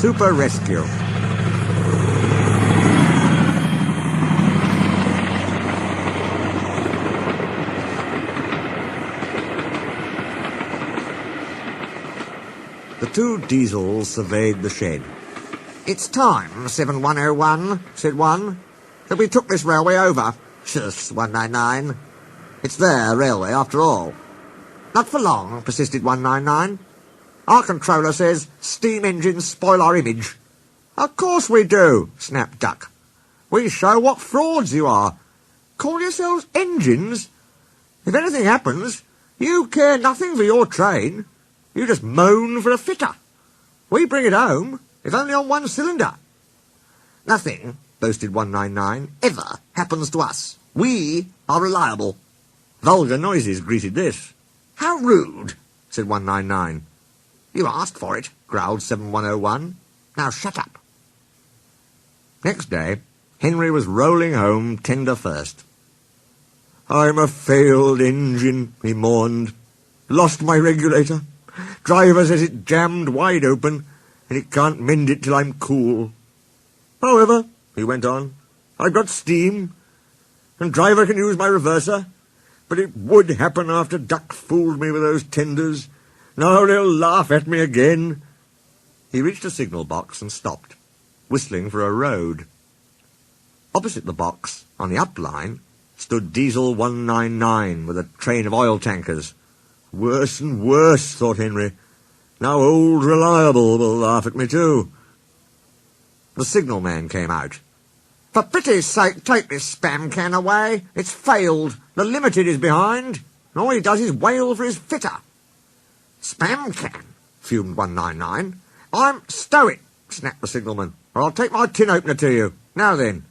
super rescue. The two Diesels surveyed the shed. "It's time, 7101, said one, that we took this railway over. Shush, 199. It's their railway, after all." "Not for long," persisted 199. "Our controller says steam engines spoil our image." "Of course we do," snapped Duck. "We show what frauds you are. Call yourselves engines? If anything happens, you care nothing for your train. You just moan for a fitter. We bring it home, if only on one cylinder." "Nothing," boasted 199, "ever happens to us. We are reliable." Vulgar noises greeted this. "How rude," said 199. "You asked for it," growled 7101. "Now shut up." Next day, Henry was rolling home tender first. "I'm a failed engine," he mourned. "Lost my regulator. Driver says it jammed wide open, and it can't mend it till I'm cool. However," he went on, "I've got steam, and driver can use my reverser, but it would happen after Duck fooled me with those tenders. Now they'll laugh at me again." He reached a signal box and stopped, whistling for a road. Opposite the box, on the up line, stood Diesel 199 with a train of oil tankers. Worse and worse, thought Henry. Now old Reliable will laugh at me too. The signalman came out. "For pity's sake, take this spam can away. It's failed. The Limited is behind, and all he does is wail for his fitter." "Spam can?" fumed 199. "Stow it," snapped the signalman, "or I'll take my tin opener to you. Now then."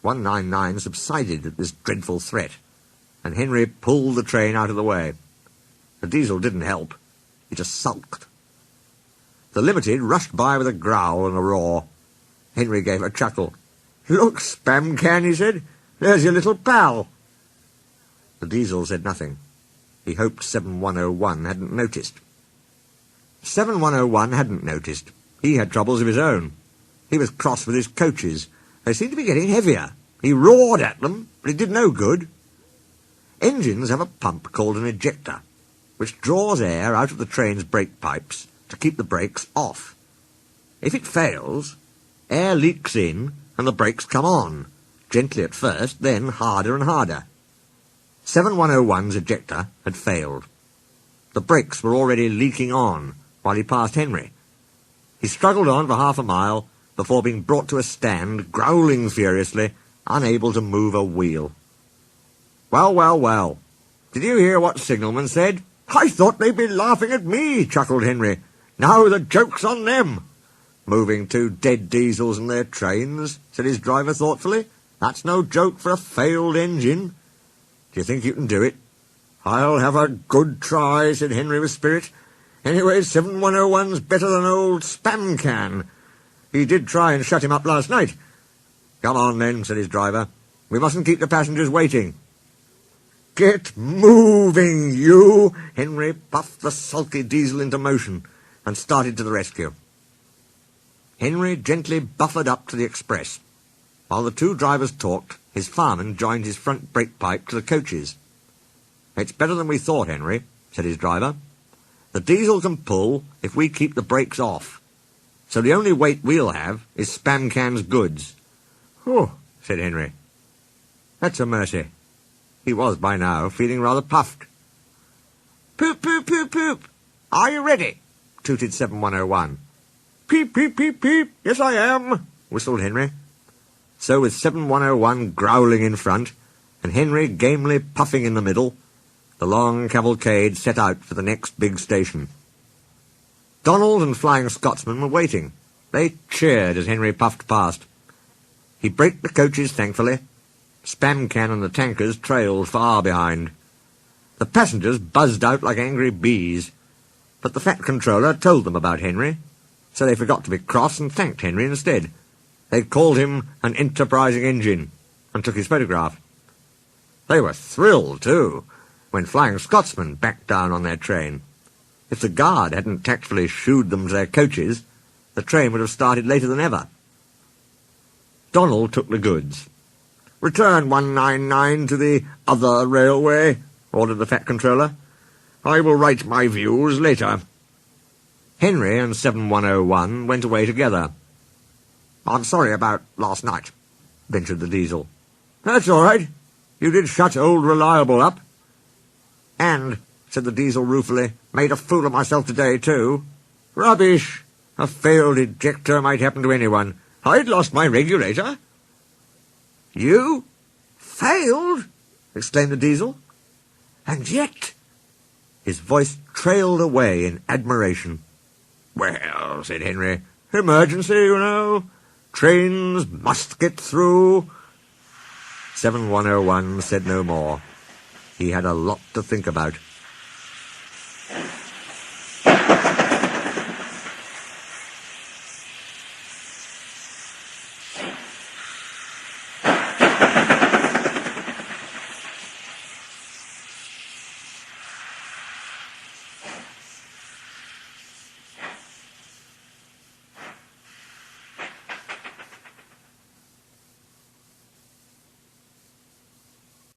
199 subsided at this dreadful threat, and Henry pulled the train out of the way. The Diesel didn't help. He just sulked. The Limited rushed by with a growl and a roar. Henry gave a chuckle. "Look, Spam Can," he said. "There's your little pal." The Diesel said nothing. He hoped 7101 hadn't noticed. 7101 hadn't noticed. He had troubles of his own. He was cross with his coaches. They seemed to be getting heavier. He roared at them, but it did no good. Engines have a pump called an ejector, which draws air out of the train's brake pipes to keep the brakes off. If it fails, air leaks in and the brakes come on, gently at first, then harder and harder. 7101's ejector had failed. The brakes were already leaking on while he passed Henry. He struggled on for half a mile before being brought to a stand, growling furiously, unable to move a wheel. "Well, well, well. Did you hear what signalman said?" "I thought they'd be laughing at me," chuckled Henry. "Now the joke's on them." "Moving two dead Diesels and their trains," said his driver thoughtfully. "That's no joke for a failed engine. Do you think you can do it?" "I'll have a good try," said Henry with spirit. "Anyway, 7101's better than old Spam Can. He did try and shut him up last night." "Come on, then," said his driver. "We mustn't keep the passengers waiting." "Get moving, you!" Henry puffed the sulky Diesel into motion and started to the rescue. Henry gently buffered up to the express. While the two drivers talked, his fireman joined his front brake pipe to the coaches. "It's better than we thought, Henry," said his driver. "The Diesel can pull if we keep the brakes off. So the only weight we'll have is Spam Can's goods." "Oh," said Henry. "That's a mercy." He was, by now, feeling rather puffed. "Poop, poop, poop, poop. Are you ready?" tooted 7101. "Peep, peep, peep, peep. Yes, I am," whistled Henry. So with 7101 growling in front, and Henry gamely puffing in the middle, the long cavalcade set out for the next big station. Donald and Flying Scotsman were waiting. They cheered as Henry puffed past. He braked the coaches thankfully. Spam Can and the tankers trailed far behind. The passengers buzzed out like angry bees, but the fat controller told them about Henry, so they forgot to be cross and thanked Henry instead. They'd called him an enterprising engine and took his photograph. They were thrilled, too, when Flying Scotsman backed down on their train. If the guard hadn't tactfully shooed them to their coaches, The train would have started later than ever. Donald took the goods. "Return 199 to the other railway," ordered the Fat Controller. "I will write my views later." Henry and 7101 went away together. "I'm sorry about last night," ventured the Diesel. "That's all right. You did shut old Reliable up." "And," said the Diesel ruefully, "made a fool of myself today, too." "Rubbish! A failed ejector might happen to anyone. I'd lost my regulator." "You? Failed?" exclaimed the Diesel. "And yet—" His voice trailed away in admiration. "Well," said Henry, "emergency, you know. Trains must get through." 7101 said no more. He had a lot to think about.